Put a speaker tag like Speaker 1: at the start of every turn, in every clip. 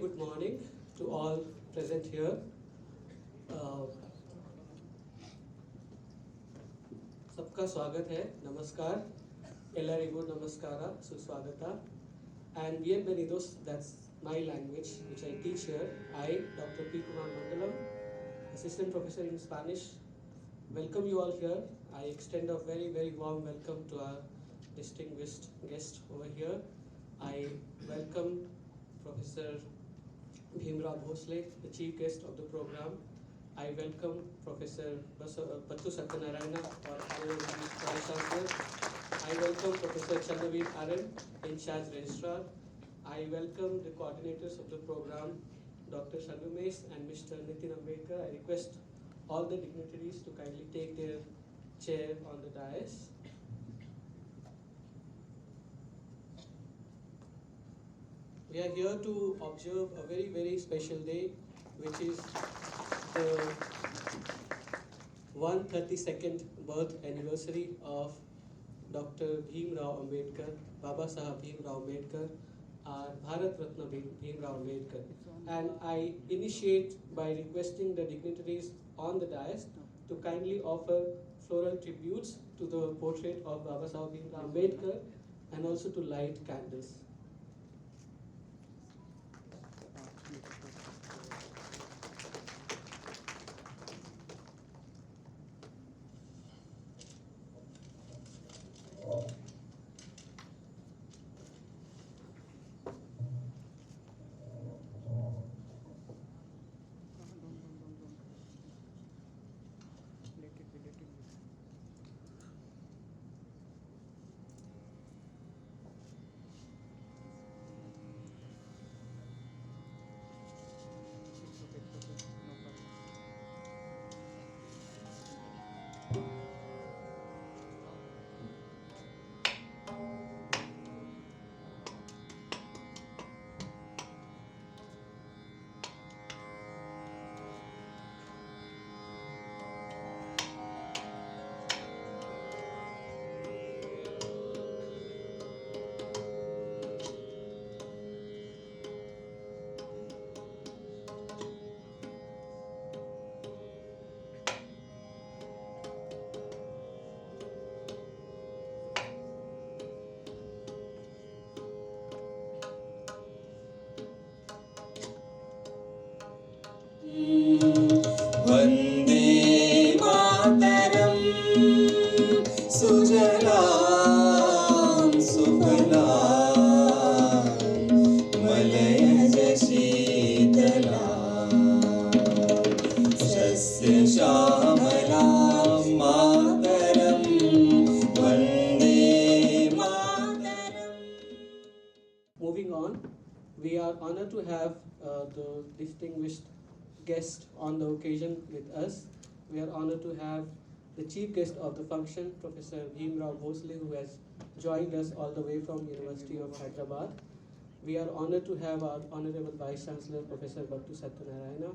Speaker 1: good morning to all present here. सबका स्वागत है, नमस्कार, ಎಲ್ಲರಿಗೂ ನಮಸ್ಕಾರ, ಸುಸ್ವಾಗತ. And bienvenidos, that's my language which I teach here. I, Dr. B. R AMBEDKAR, Assistant Professor in Spanish, welcome you all here. I extend a very, very warm welcome to our distinguished guest over here. I welcome Professor B. R the chief guest of the program. I welcome Professor Battu Satyanarayana, or Honorary Vice Chancellor. I welcome Professor B.R AMBEDKAR, in charge registrar. I welcome the coordinators of the program, Dr. Shannumesh and Mr. Nitin Ambedkar. I request all the dignitaries to kindly take their chair on the dais. We are here to observe a very, very special day, which is the 132nd birth anniversary of Dr. B.R AMBEDKar, Baba Saheb B.R AMBEDKar, our Bharat Ratna B.R AMBEDKar. And I initiate by requesting the dignitaries on the dais to kindly offer floral tributes to the portrait of Baba Saheb B.R AMBEDKar and also to light candles.
Speaker 2: वन्दे मातरं सुजलां सुफलां मलयज शीतलां सस्यश्यामलां मातरं Vande Mataram.
Speaker 1: Moving on, we are honored to have the distinguished guest on the occasion with us. We are honored to have the chief guest of the function, Professor B.R AMBEDKAR, who has joined us all the way from University of Hyderabad. We are honored to have our Honorable Vice Chancellor, Professor Battu Satyanarayana.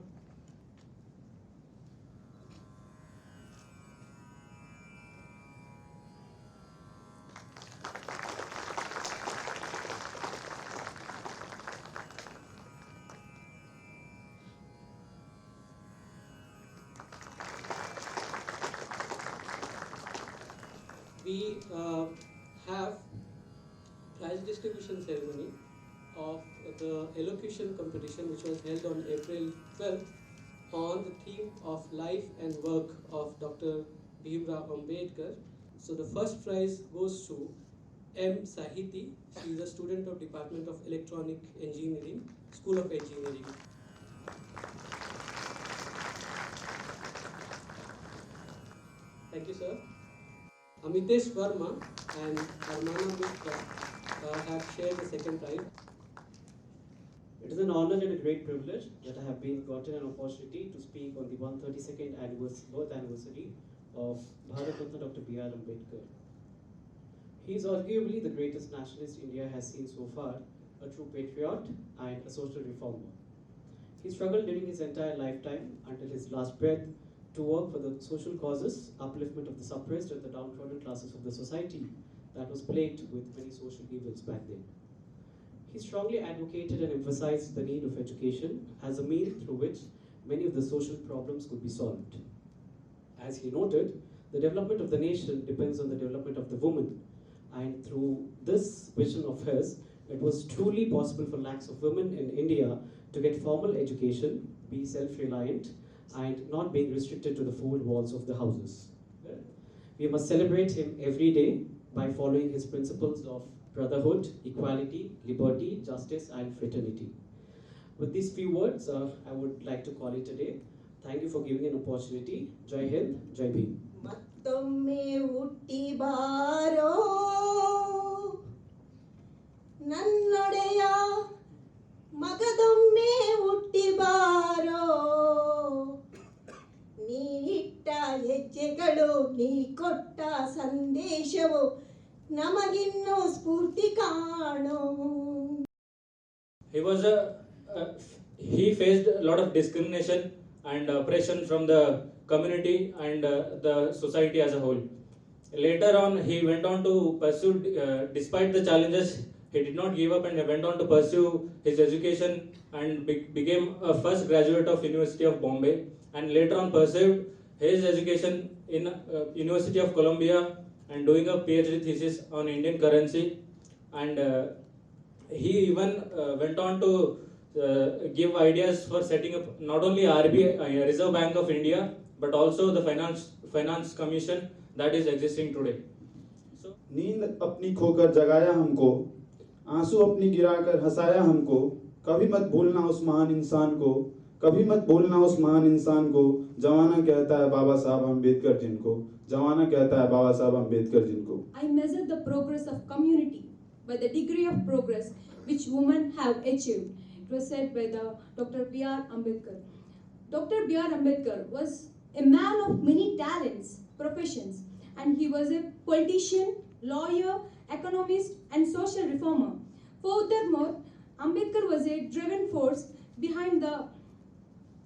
Speaker 1: We have prize distribution ceremony of the elocution competition, which was held on April 12th on the theme of life and work of Dr. B.R AMBEDKar. So the first prize goes to M. Sahiti. She is a student of Department of Electronic Engineering, School of Engineering. Thank you, sir. Amitesh Verma and Armana Mitra have shared the second prize.
Speaker 3: It is an honor and a great privilege that I have been gotten an opportunity to speak on the 132nd birth anniversary of Bharat Ratna Dr. B.R AMBEDKar. He is arguably the greatest nationalist India has seen so far, a true patriot and a social reformer. He struggled during his entire lifetime until his last breath to work for the social causes, upliftment of the suppressed and the downtrodden classes of the society that was plagued with many social evils back then. He He strongly advocated and emphasized the need of education as a means through which many of the social problems could be solved. As he noted, the development of the nation depends on the development of the woman, and through this vision of his, it was truly possible for lakhs of women in India to get formal education, be self-reliant, and not being restricted to the four walls of the houses. We must celebrate him every day by following his principles of brotherhood, equality, liberty, justice, and fraternity. With these few words, I would like to call it a day. Thank you for giving an opportunity. Jai Hind, Jai Bhim.
Speaker 2: ಮತ್ತೊಮ್ಮೆ ಹುಟ್ಟಿ ಬಾರೋ ನನ್ನೊಡೆಯ ಮಗದೊಮ್ಮೆ ಹುಟ್ಟಿ ಬಾರೋ ನೀ ಇಟ್ಟ ಹೆಜ್ಜೆಗಳು ನೀ ಕೊಟ್ಟ ಸಂದೇಶವು ನಮಗಿನ್ನೂ ಸ್ಫೂರ್ತಿ ಕಾಣೋ.
Speaker 4: He faced a lot of discrimination and oppression from the community and the society as a whole. Later on, he went on to pursue, despite the challenges, he did not give up and went on to pursue his education and became a first graduate of University of Bombay, and later on pursued his education in University of Columbia and doing a PhD thesis on Indian currency, and he even went on to give ideas for setting up not only RBI, Reserve Bank of India, but also the finance commission that is existing today. So,
Speaker 5: नींद अपनी खोकर जगाया हमको, आंसू अपनी गिराकर हंसाया हमको, कभी मत भूलना उस महान इंसान को, कभी मत भूलना उस महान इंसान को, जमाना कहता है बाबा साहब अम्बेडकर जिनको, जमाना कहता है बाबा साहब अम्बेडकर जिनको.
Speaker 6: I measure the progress of community by the degree of progress which women have achieved. It was said by the Dr. B.R. AMBEDKAR. Dr. B.R. AMBEDKar was a man of many talents, professions, and he was a politician, lawyer, economist, and social reformer. Furthermore, Ambedkar was a driving force behind the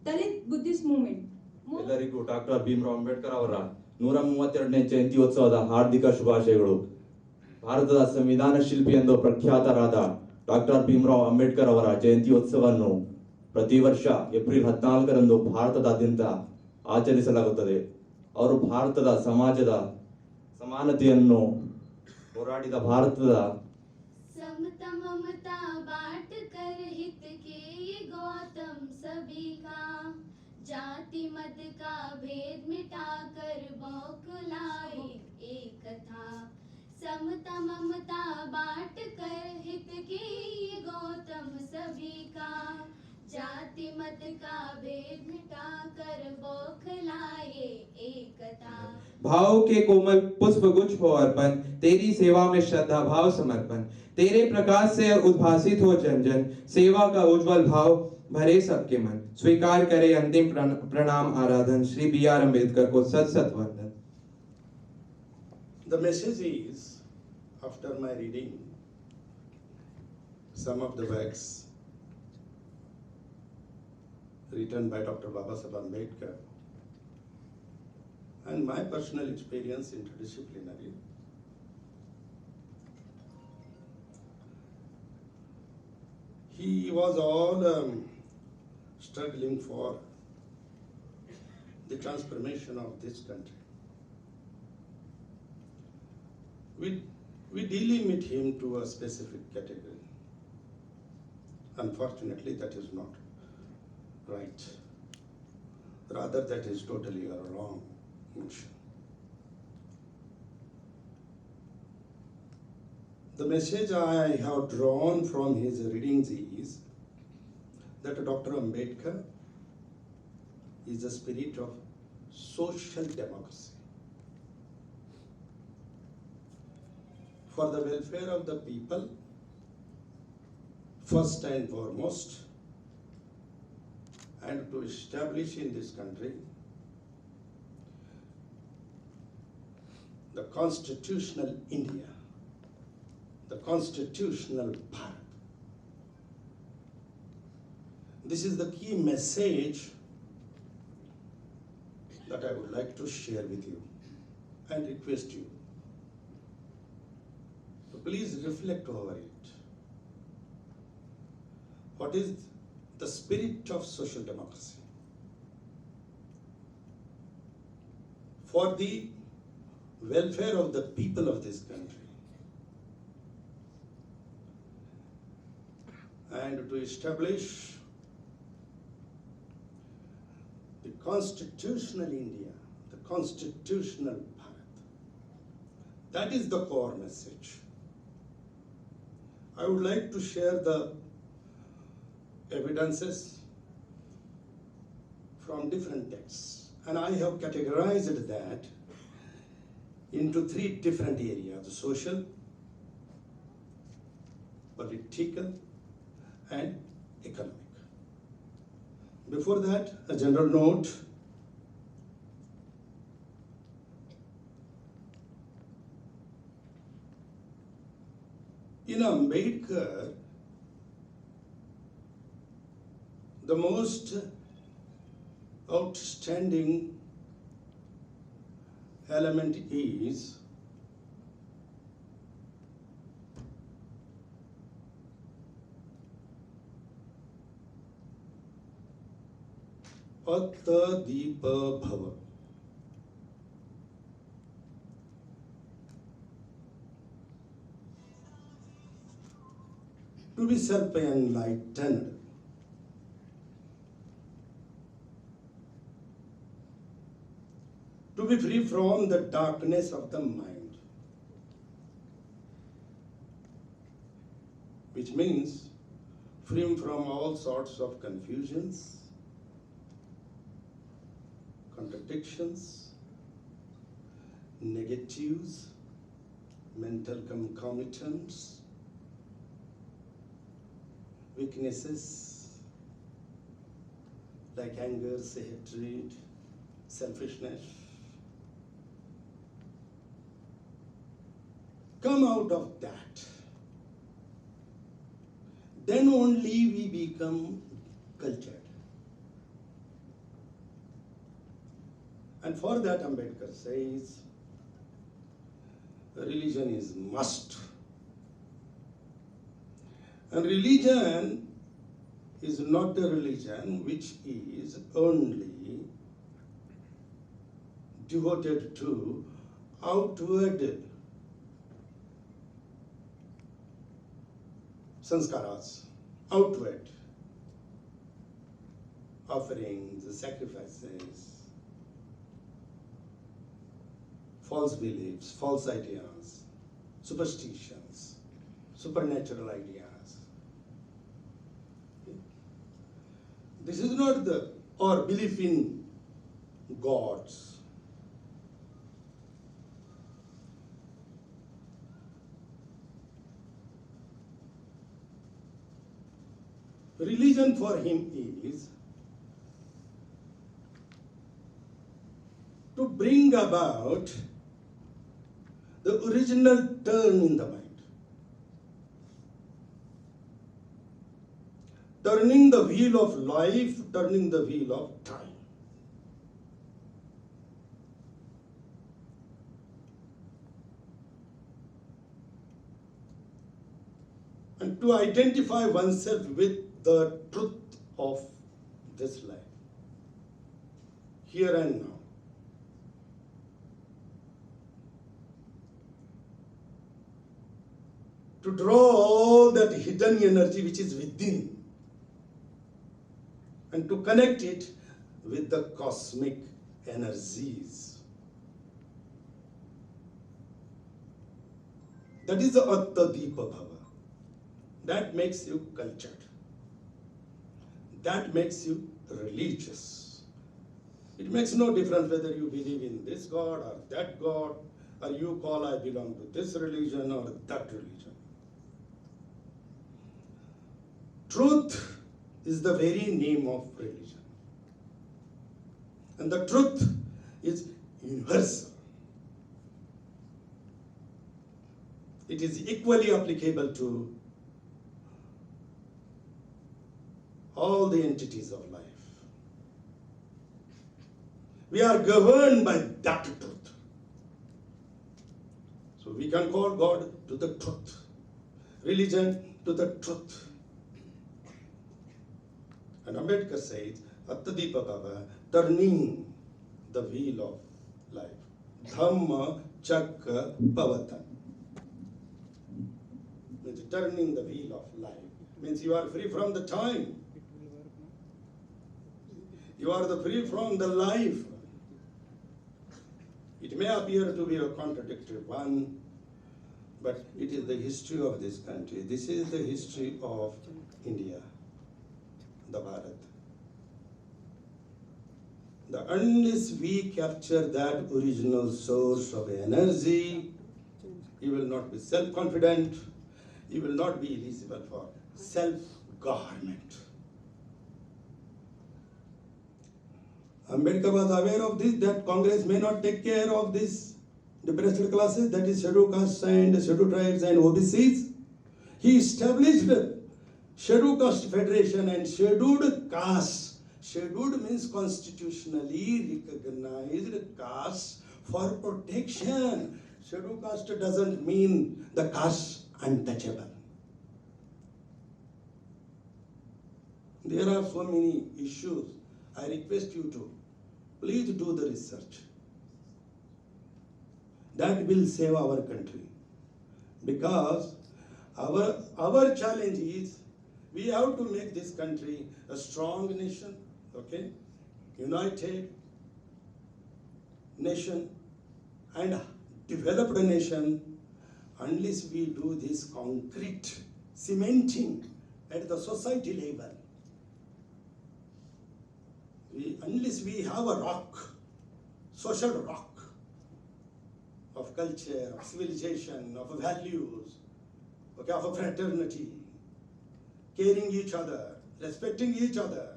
Speaker 6: Dalit Buddhist movement.
Speaker 7: ಎಲ್ಲರಿಗೂ doctor Bhimrao Ambedkar ಅವರ 132ನೇ ಜಯಂತ್ಯೋತ್ಸವದ ಹಾರ್ದಿಕ ಶುಭಾಶಯಗಳು. ಭಾರತದ ಸಂವಿಧಾನ ಶಿಲ್ಪಿ ಎಂದು ಪ್ರಖ್ಯಾತರಾದ doctor Bhimrao Ambedkar ಅವರ ಜಯಂತ್ಯೋತ್ಸವವನ್ನು ಪ್ರತಿ ವರ್ಷ ಏಪ್ರಿಲ್ 14ರಂದು ಭಾರತದಾದ್ಯಂತ ಆಚರಿಸಲಾಗುತ್ತದೆ. ಅವರು ಭಾರತದ ಸಮಾಜದ ಸಮಾನತೆಯನ್ನು ಹೋರಾಡಿದ ಭಾರತದ
Speaker 8: समता ममता बांट कर हित के ये गौतम सभी का, जाति मत का भेद मिटा कर बौखलाए एकता. समता ममता बांट कर हित के ये गौतम सभी का, जाति मत का भेद मिटा कर बौखलाए एकता.
Speaker 9: भाव के कोमल पुष्प गुच्छ हो अर्पण, तेरी सेवा में श्रद्धा भाव समर्पण, तेरे प्रकाश से उद्भासित हो जन जन, सेवा का उज्जवल भाव भरे सबके मन. स्वीकार करे अंतिम प्रणाम आराधन, श्री B.R. अम्बेडकर को सत सत वंदन.
Speaker 10: The message is, after my reading some of the works written by Dr. Babasaheb Ambedkar and my personal experience interdisciplinary, he was all struggling for the transformation of this country. We delimit him to a specific category. Unfortunately, that is not right. Rather, that is totally a wrong notion. The message I have drawn from his readings is that Dr. Ambedkar is a spirit of social democracy. For the welfare of the people, first and foremost, and to establish in this country the constitutional India, the constitutional Bharat. This is the key message that I would like to share with you and request you to please reflect over it. what is the spirit of social democracy. For the welfare of the people of this country, and to establish the constitutional India, the constitutional Bharat. That is the core message. I would like to share the evidences from different texts, and I have categorized that into three different areas: social, political, and economic. Before that, a general note. In Ambedkar, the most outstanding element is Atta Deepa Bhava. To be self-enlightened. To be free from the darkness of the mind. Which means free from all sorts of confusions, contradictions, negatives, mental concomitants, weaknesses like anger, hatred, selfishness. Come out of that. Then only we become cultured. And for that, Ambedkar says, religion is must. And religion is not a religion which is only devoted to outward sanskaras, outward offerings, sacrifices, false beliefs, false ideas, superstitions, supernatural ideas. This is not or belief in gods. Religion for him is to bring about the original turn in the mind. Turning the wheel of life, turning the wheel of time. And to identify oneself with the truth of this life, here and now. To draw all that hidden energy which is within and to connect it with the cosmic energies. That is the Atta Deepa Bhava. That makes you cultured. That makes you religious. It makes no difference whether you believe in this God or that God, or you call I belong to this religion or that religion. Truth is the very name of religion. And the truth is universal. It is equally applicable to all the entities of life. We are governed by that truth. So we can call God to the truth, religion to the truth. And Ambedkar says, Attadipakava, turning the wheel of life. Dhamma Chakra Pavatan. Means turning the wheel of life. Means you are free from the time. You are free from the life. It may appear to be a contradictory one, but it is the history of this country. This is the history of India, the Bharat. Unless we capture that original source of energy, you will not be self-confident, you will not be eligible for self-government. Ambedkar was aware of this, that Congress may not take care of this depressed classes, that is scheduled castes and scheduled tribes and OBCs. He established scheduled caste federation and scheduled castes. Scheduled means constitutionally recognized caste for protection. Scheduled caste doesn't mean the caste untouchable. There are so many issues. I request you to please do the research. That will save our country. Because our challenge is we have to make this country a strong nation, okay, united nation and developed nation. Unless we do this concrete cementing at the society level, unless we have a rock, social rock of culture, of civilization, of values, okay, of fraternity, caring each other, respecting each other,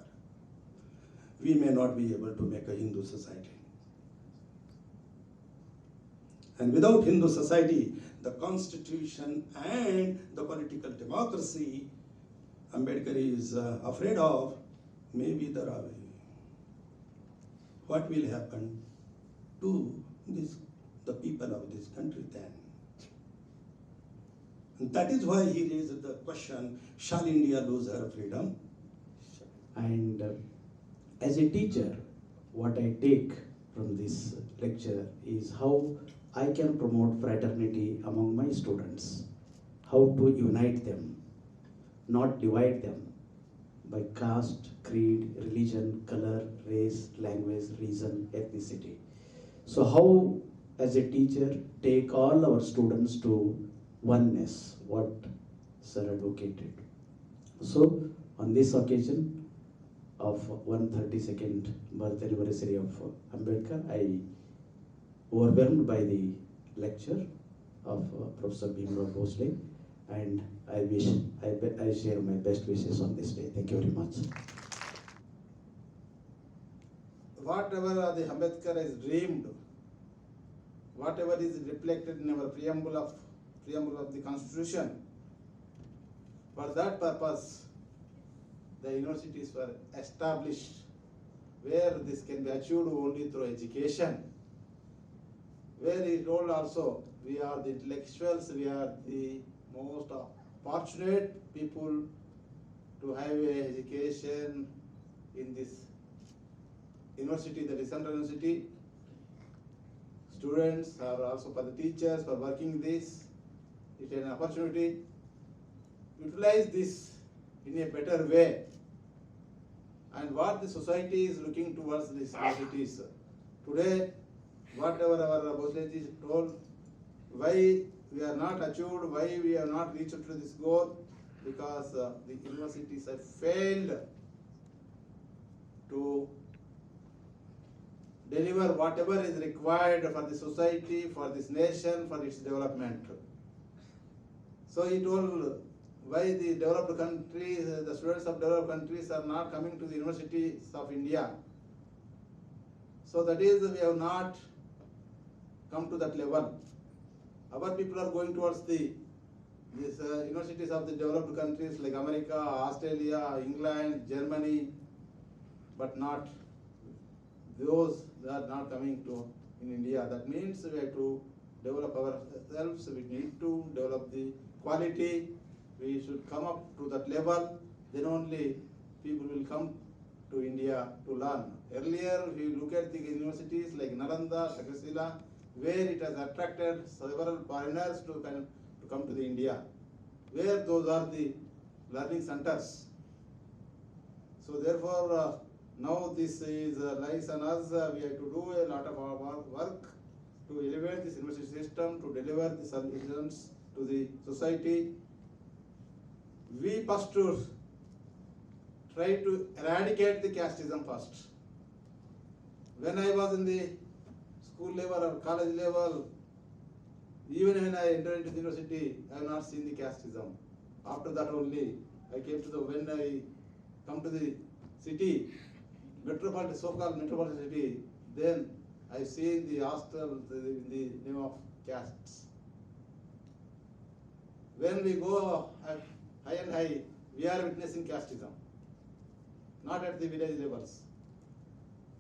Speaker 10: we may not be able to make a Hindu society. And without Hindu society, the constitution and the political democracy Ambedkar is afraid of may be the away. What will happen to the people of this country then? And that is why he raised the question, shall India lose her freedom?
Speaker 3: And as a teacher, what I take from this lecture is how I can promote fraternity among my students, how to unite them, not divide them by caste, creed, religion, color, race, language, reason, ethnicity. So how, as a teacher, take all our students to oneness, what Sir advocated. So on this occasion of 132nd birth anniversary of Ambedkar, I overwhelmed by the lecture of Professor B.R Bhosle, and I share my best wishes on this day. Thank you very much.
Speaker 11: Whatever the Ambedkar has dreamed, whatever is reflected in our preamble of the Constitution, for that purpose, the universities were established, where this can be achieved only through education. Where he told also, we are the intellectuals, we are the most fortunate people to have a education in this university, that is Central University. Students are also for the teachers for working this. It is an opportunity. Utilize this in a better way. And what the society is looking towards these universities. Today, whatever our Bhosleji told, why we are not achieved, why we have not reached to this goal, because the universities have failed to deliver whatever is required for the society, for this nation, for its development. So he told why the developed countries, the students of developed countries are not coming to the universities of India. So that is, we have not come to that level. Our people are going towards these universities of the developed countries like America, Australia, England, Germany, but not those that are not coming to in India. That means we have to develop ourselves, we need to develop the quality, we should come up to that level, then only people will come to India to learn. Earlier, if you look at the universities like Nalanda, Takasila, where it has attracted several foreigners to come to the India, where those are the learning centers. So therefore, now this is lies on us. We have to do a lot of our work to elevate this university system, to deliver the solutions to the society. We first to try to eradicate the casteism first. When I was in the school level or college level, even when I entered into the university, I have not seen the casteism. After that only, I came to when I come to the city, metropolitan, so-called metropolitan city, then I see the hostel in the name of castes. When we go high and high, we are witnessing casteism, not at the village levels.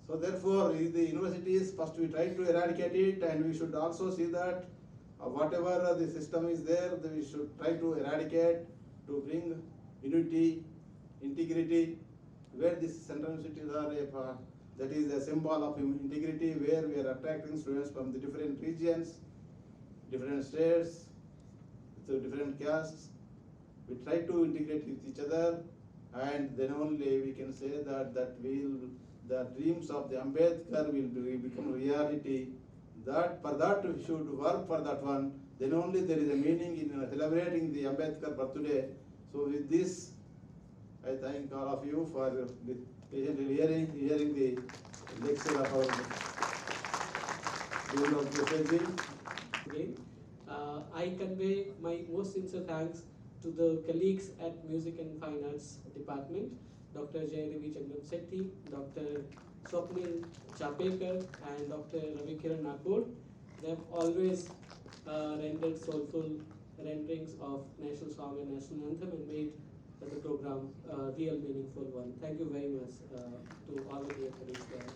Speaker 11: So therefore, the universities, first we try to eradicate it, and we should also see that whatever the system is there, we should try to eradicate, to bring unity, integrity, where these central universities are that is a symbol of integrity, where we are attracting students from the different regions, different states, so different castes. We try to integrate with each other, and then only we can say that the dreams of the Ambedkar will become reality. That for that we should work for that one. Then only there is a meaning in celebrating the Ambedkar birthday. So with this, I thank all of you for patiently hearing the lecture of our Dean of Professor.
Speaker 1: Again, I convey my most sincere thanks to the colleagues at Music and Fine Arts Department, Dr. Jayadevi Changam Sethi, Dr. Swapnil Chapekar, and Dr. Ravi Kiran Nagpur. They have always rendered soulful renderings of national song and national anthem and made the program a real meaningful one. Thank you very much to all of your colleagues there.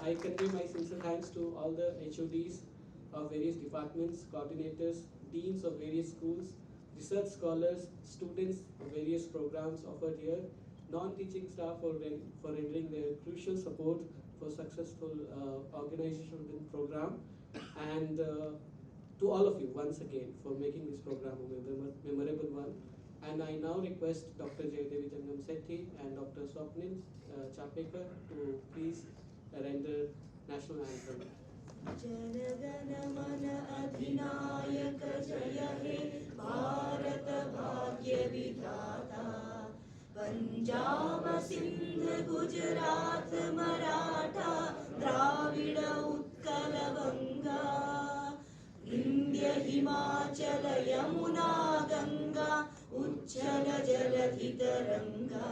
Speaker 1: I convey my sincere thanks to all the HODs of various departments, coordinators, deans of various schools, research scholars, students of various programs offered here, non-teaching staff for rendering their crucial support for successful organization of the program, and to all of you once again for making this program a memorable one. And I now request Dr. Jayadevi Changam Sethi and Dr. Swapnil Chapekar to please render national anthem.
Speaker 2: जनगण मन अधिनायक जय हे भारत भाग्य विधाता पंजाब सिंध गुजरात मराठा द्राविड उत्कल गंगा विंध्य हिमाचल यमुना गंगा उच्छल जलधि तरंगा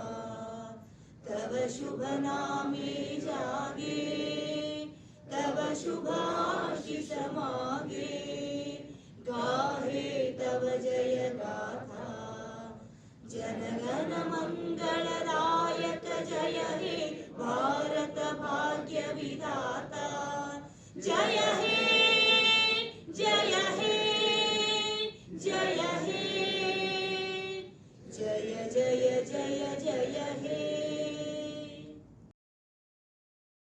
Speaker 2: तव शुभ नामे जागे तव शुभाशिष मागे गाहे तव जय गाथा जनगण मंगलदायक जय हे भारत भाग्य विधाता जय हे जय हे जय हे जय जय जय जय हे